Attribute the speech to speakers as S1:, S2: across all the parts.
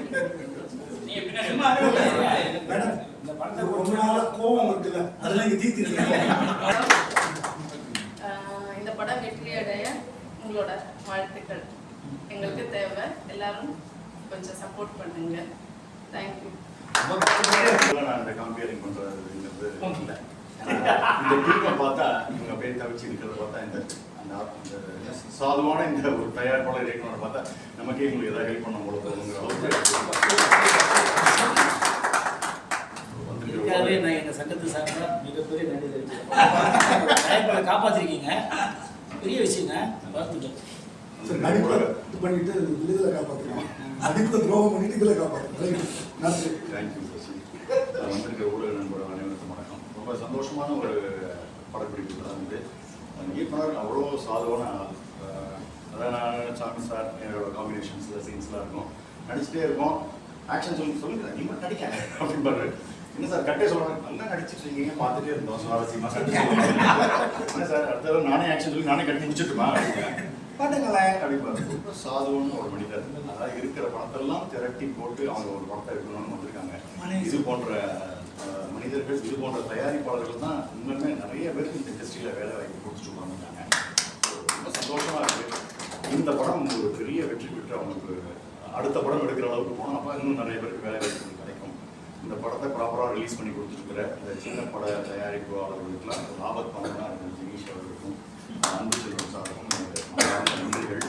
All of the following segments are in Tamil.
S1: இந்த படம் வெற்றி அடைய உங்களோட வாழ்த்துக்கள் எங்களுக்கு தேவை. எல்லாரும் கொஞ்சம் சப்போர்ட் பண்ணுங்க. தேங்க்யூ.
S2: நான் இந்த கம்பேரிங் பண்றது இல்லை. இந்த டீமை பார்த்தா இவங்க அப்படியே தவிச்சு இருக்கிறத பார்த்தா இந்த அந்த சாதுவான இந்த ஒரு தயாரிப்பாளர் இயக்குனரை பார்த்தா நமக்கே இவங்களுக்கு ஏதாவது ஹெல்ப் பண்ண போல தோணுங்கிற
S3: அளவுக்கு நான் எங்கள் சங்கத்து சார்பாக மிகப்பெரிய நன்றி தெரிவிக்கிறேன். காப்பாற்றிருக்கீங்க, பெரிய விஷயங்க. வாழ்த்துக்கள்.
S4: பண்ணிட்டு விடுதலை காப்பாற்றுறோம், அடிப்பு துரோகம் பண்ணிட்டு இதில் காப்பாற்றுறோம். நன்றி.
S2: தேங்க்யூ சசி. வந்திருக்கிற ஊடக நண்பர் அனைவருக்கும் வணக்கம். ரொம்ப சந்தோஷமான ஒரு படப்பிடிப்பு தான் வந்து இயக்குனர் அவ்வளோ சாதுவான ஆள். அதான் நான் சாமி சார் என்னோட காம்பினேஷன்ஸில் சீன்ஸ்லாம் இருக்கும், நடிச்சுட்டே இருக்கும். ஆக்ஷன் சொல்லுங்க நீ மட்டும் நடிக்காங்க அப்படின்பாரு. என்ன சார் கட்டே சொல்கிறாங்க, நல்லா நடிச்சிட்டு இருக்கீங்க, பார்த்துட்டே இருந்தோம் சுவாரஸ்யமாக. என்ன சார் அடுத்த நானே ஆக்ஷன் சொல்லி நானே கட்டி முடிச்சுட்டுமா பாட்டுங்களேன் அப்படிப்பாரு. ரொம்ப சாதுவான ஒரு மனிதர். அதாவது இருக்கிற பணத்தெல்லாம் திரட்டி போட்டு அவங்க ஒரு படத்தை எடுக்கணும்னு வந்திருக்காங்க. இது போன்ற மனிதர்கள், இது போன்ற தயாரிப்பாளர்கள் தான் இன்னுமே நிறைய பேருக்கு இந்த இண்டஸ்ட்ரியில் வேலை வாய்ப்பு கொடுத்துட்டு உட்காந்துருக்காங்க. ரொம்ப சந்தோஷமாக இருக்குது. இந்த படம் ஒரு பெரிய வெற்றி பெற்று அவங்களுக்கு அடுத்த படம் எடுக்கிற அளவுக்கு போனோம். அப்போ இன்னும் நிறைய பேருக்கு வேலை வாய்ப்பு கிடைக்கும். இந்த படத்தை ப்ராப்பராக ரிலீஸ் பண்ணி கொடுத்துருக்கிற இந்த சின்ன பட தயாரிப்பாளர்களுக்கெல்லாம் லாபத் பண்ணலாம் ஜெனீஷ் அவர்களுக்கும் அன்பு செல்வம் சாருக்கும் நன்றிகள்.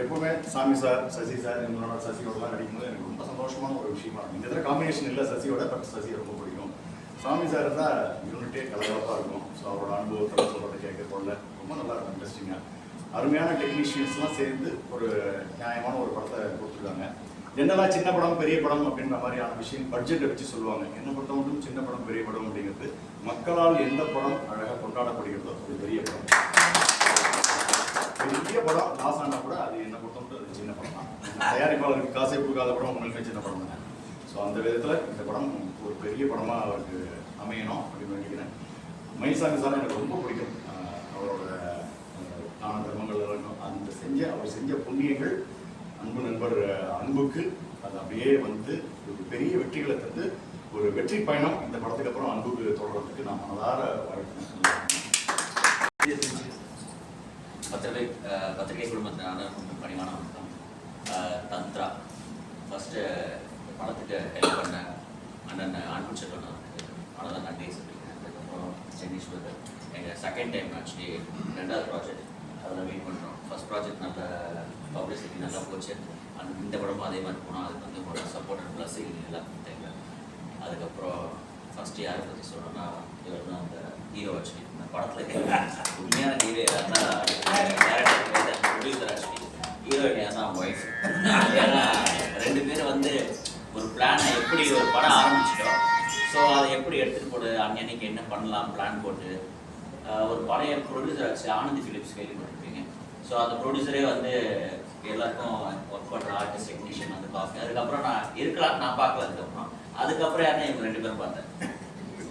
S2: எப்பவுமே சாமி சார், சசி சார், எங்களோட சசியோடலாம் நடிக்கும்போது எனக்கு ரொம்ப சந்தோஷமான ஒரு விஷயமா இருக்கும். இந்த இதில் காம்பினேஷன் இல்லை சசியோட, பட் சசியை ரொம்ப பிடிக்கும். சாமி சார் தான் யூனிட்டே கலகலப்பாக இருக்கும். ஸோ அவரோட அனுபவத்தில் சொல்கிறத கேட்க போல ரொம்ப நல்லா இருக்கும், இன்ட்ரெஸ்டிங்காக. அருமையான டெக்னீஷியன்ஸ்லாம் சேர்ந்து ஒரு நியாயமான ஒரு படத்தை கொடுத்துருக்காங்க. என்னெல்லாம் சின்ன படம் பெரிய படம் அப்படின்ற மாதிரியான விஷயம் பட்ஜெட்டை வச்சு சொல்லுவாங்க. என்ன பொறுத்த மட்டும் சின்ன படம் பெரிய படம் அப்படிங்கிறது மக்களால் எந்த படம் அழகாக கொண்டாடப்படுகிறதோ அது பெரிய படம். பெரிய படம் லாஸ் ஆனால் கூட அது என்ன பொறுத்த மட்டும் அது சின்ன படம் தான். தயாரிப்பாளருக்கு காசை கொடுக்காத படம் உங்களுக்கு சின்ன படம் தானே. ஸோ அந்த விதத்தில் இந்த படம் ஒரு பெரிய படமாக அவருக்கு அமையணும் அப்படின்னு நினைக்கிறேன். மயில்சாமி சார் எனக்கு ரொம்ப பிடிக்கும். அவரோட தான தர்மங்கள் இருக்கும், அந்த அவர் செஞ்ச புண்ணியங்கள் அன்பு நண்பர் அன்புக்கு அது அப்படியே வந்து ஒரு பெரிய வெற்றிகளை தந்து ஒரு வெற்றி பயணம் இந்த படத்துக்கு அப்புறம் அன்புக்கு தொடர்றதுக்கு நான் மனதார வாழ்க்கை.
S5: பத்திரிகை குடும்பத்தினால பணிவான வணக்கம். தந்த்ரா ஃபஸ்ட்டு படத்துக்கு ஹெல்ப் பண்ண அண்ணன் அன்பு செல்வன் அவ்வளோதான் நன்றி சொல்லிக்கிறேன். அதுக்கப்புறம் ஜெனீஸ்வர் எங்கள் செகண்ட் டைம் ஆக்சுவலி 2வது ப்ராஜெக்ட் அதில் வெயிட் பண்ணுறோம். ஃபஸ்ட் ப்ராஜெக்ட் நல்ல பப்ளிசிட்டி நல்லா போச்சு. இந்த படமும் அதே மாதிரி போனோம். அதுக்கு வந்து உங்களோட சப்போர்ட் அண்ட் ப்ளஸ்ஸிங் எல்லாம் தேவை. அதுக்கப்புறம் ஃபஸ்ட்டு யாரை பற்றி சொல்லணும்னா இவர் தான் அந்த ஹீரோ. ஆக்சுவலி இந்த படத்தில் உண்மையான ஹீரோ யாருன்னா டேரக்டர் ப்ரொடியூசர். ஆக்சுவலி ஹீரோயின் யாருன்னா ஒய்ஃப். ஏன்னா 2 பேரும் வந்து ஒரு பிளானை எப்படி ஒரு படம் ஆரம்பிச்சிட்டோம், ஸோ அதை எப்படி எடுத்துகிட்டு போடு அன்னைக்கு என்ன பண்ணலாம் பிளான் போட்டு ஒரு பழைய ப்ரொடியூசர் ஆச்சு ஆனந்தி ஃபிலிப்ஸ் கேள்விப்பட்டிருப்பீங்க. ஸோ அந்த ப்ரொடியூசரே வந்து எல்லாருக்கும் ஒர்க் பண்ணுற ஆர்டிஸ்ட் டெக்னீஷியன் வந்து காஃபி. அதுக்கப்புறம் நான் இருக்கலான்னு நான் பார்க்கல. அதுக்கப்புறம் யாருன்னா இவங்க 2 பேரும் பார்த்தேன்.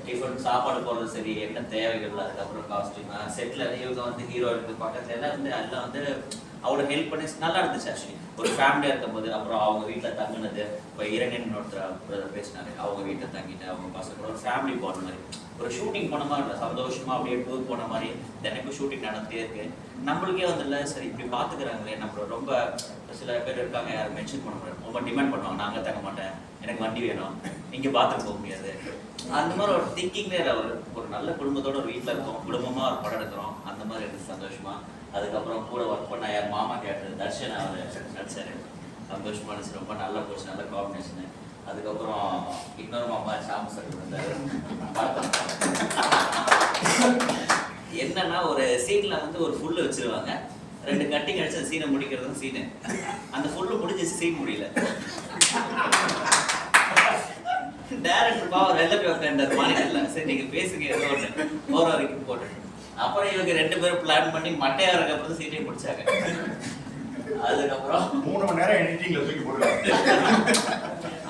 S5: டிஃபன் சாப்பாடு போடுறது சரி, என்ன தேவைகள், அதுக்கப்புறம் காஸ்டியூம் செட்டில் இவங்க வந்து ஹீரோயினுக்கு பக்கத்துல எல்லாம் வந்து அவரோட ஹெல்ப் பண்ணி நல்லா இருந்துச்சு. ஆக்சுவலி ஒரு ஃபேமிலியாக இருக்கும்போது அப்புறம் அவங்க வீட்டில் தங்கினது, இப்போ இரண்டு ஒருத்தர் பேசினாரு, அவங்க வீட்டில் தங்கிட்டு அவங்க பசங்களோட ஒரு ஃபேமிலி போன மாதிரி ஒரு ஷூட்டிங் போன மாதிரி இல்லை, சந்தோஷமாக அப்படியே டூர் போன மாதிரி தினைக்கும் ஷூட்டிங் நடந்துகிட்டே இருக்கு. நம்மளுக்கே வந்து இல்லை சரி இப்படி பார்த்துக்கிறாங்களே நம்மளோட. ரொம்ப சில பேர் இருக்காங்க யாரும் மென்ஷன் பண்ண முடியாது, ரொம்ப டிமாண்ட் பண்ணுவாங்க, நாங்கள் தங்க மாட்டேன், எனக்கு வண்டி வேணும், இங்கே பார்த்துட்டு போக முடியாது. அந்த மாதிரி ஒரு திங்கிங்லேயே ஒரு நல்ல குடும்பத்தோட ஒரு வீட்டில் இருக்கோம், குடும்பமாக ஒரு படம் எடுக்கிறோம், அந்த மாதிரி எனக்கு சந்தோஷமா. அதுக்கப்புறம் கூட ஒர்க் பண்ண யார் மாமா கேட்டது தர்ஷன் அவர் நடிச்சார், சந்தோஷமா இருந்துச்சு, ரொம்ப நல்லா போச்சு, நல்ல காம்பினேஷனு. அதுக்கப்புறம் இன்னொரு மாமா ஷாம் சார் இருந்தார். என்னன்னா ஒரு சீன்ல வந்து ஒரு ஃபுல்லு வச்சிருவாங்க, 2 கட்டிங் அடிச்சு அந்த சீனை முடிக்கிறது சீனு. அந்த ஃபுல்லு முடிஞ்சிச்சு, சீன் முடியல. டேரக்டர் பாவர் வெளில போய் உட்காண்டார் மாநில. சரி நீங்க பேசுங்க ஏதோ ஒன்று போற வரைக்கும் போட்டு. அப்புறம் இவங்க 2 பேரும் பிளான் பண்ணி மட்டையாருக்கு அப்புறம் சீட்டையும் முடிச்சாங்க. அதுக்கப்புறம்
S2: 3 மணி நேரம் எடிட்டிங்ல தூக்கி போடுறாங்க.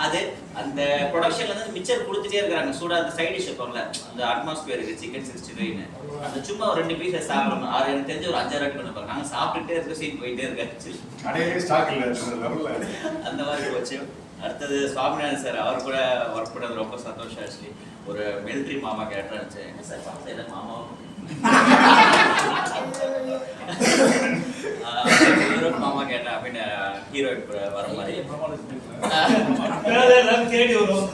S5: அது அந்த ப்ரொடக்ஷன்ல இருந்து மிச்சர் கொடுத்துட்டே இருக்காங்க. சூடா அந்த சைட் டிஷ் வைப்பாங்கல்ல, அந்த அட்மாஸ்பியருக்கு சிக்கன் 65 அந்த சும்மா ஒரு 2 பீஸ் சாப்பிடணும். அது எனக்கு தெரிஞ்ச ஒரு 5-6 வாட்டி பண்ணுவாங்க. நாங்கள் சாப்பிட்டுட்டே இருக்க சீன் போயிட்டே இருக்காச்சு.
S2: அடையே ஸ்டாக் இல்லை லெவல்ல.
S5: அந்த மாதிரி போச்சு. அடுத்தது சுவாமிநாதன் சார், அவர் கூட ஒர்க் பண்ணது ரொம்ப சந்தோஷம். ஆக்சுவலி ஒரு மிலிட்ரி மாமா கேரக்டர் இருந்துச்சு. என்ன சார் படத்தில் எல்லாம் மாமாவும் மாமா கேட்டேன் அப்படின்னு ஹீரோயின் வர மாதிரி
S3: தேடி வரும்.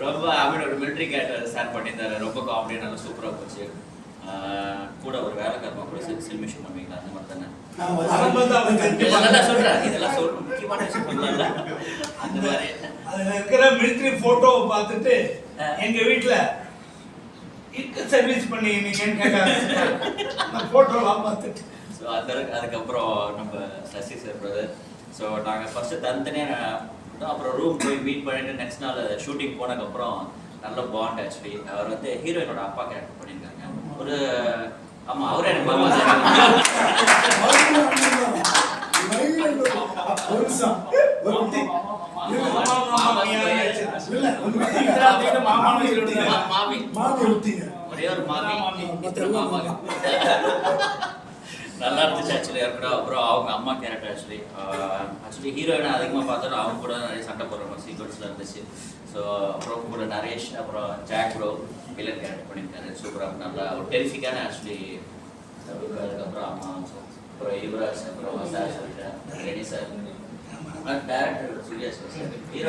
S5: ரொம்ப அப்படின்னு ஒரு மிலிட்ரி கேரக்டர் ஸ்டார்ட் பண்ணியிருந்தாரு. ரொம்ப காமெடியாக நல்லா சூப்பராக போச்சு. கூட ஒரு வேலைக்காரமா கூட சில்மிஷன் பண்ணுவீங்களா அந்த மாதிரி தானே? இதெல்லாம் சொல்றேன், இதெல்லாம் சொல்றேன், முக்கியமான விஷயம் சொல்லல. அந்த மாதிரி
S6: அதுல இருக்கிற மிலிட்டரி போட்டோவை பார்த்துட்டு எங்க வீட்டுல இங்க சர்வீஸ் பண்ணி நீங்கன்னு கேட்டாங்க. அந்த போட்டோலாம் பார்த்துட்டு
S5: ஸோ அதுக்கப்புறம் நம்ம சசி சார் பிரதர். ஸோ நாங்கள் ஃபர்ஸ்ட் தனித்தனியாக அப்புறம் ரூம் போய் மீட் பண்ணிட்டு நெக்ஸ்ட் நாள் ஷூட்டிங் போனதுக்கப்புறம் நல்ல பாண்ட். ஆக்சுவலி அவர் வந்து ஹீரோயினோட அப்பா கேரக்டர் பண்ணியிருக்காங்க. ஒரு ஆமா, அவரே எனக்கு மாமா ஒரே ஒரு மாமி நல்லா இருந்துச்சு. ஆக்சுவலி இருக்கட்டும். அப்புறம் அவங்க அம்மா கேரக்டர் ஆக்சுவலி ஹீரோயினை அதிகமாக பார்த்தோன்னா அவங்க கூட நிறைய சண்டை போடுற மாதிரி சீக்வன்ஸில் இருந்துச்சு. ஸோ அப்புறம் கூட நரேஷ், அப்புறம் ஜாக் ப்ரோ வில்லன் கேரக்டர் பண்ணியிருக்காரு. சூப்பராக நல்லா ஒரு டெரிஃபிக்கான ஆக்சுவலி. அதுக்கப்புறம் அம்மா, அப்புறம் யுவராஜ், அப்புறம் சார் சொல்லிட்டேன், ready sir, director Surya sir, hero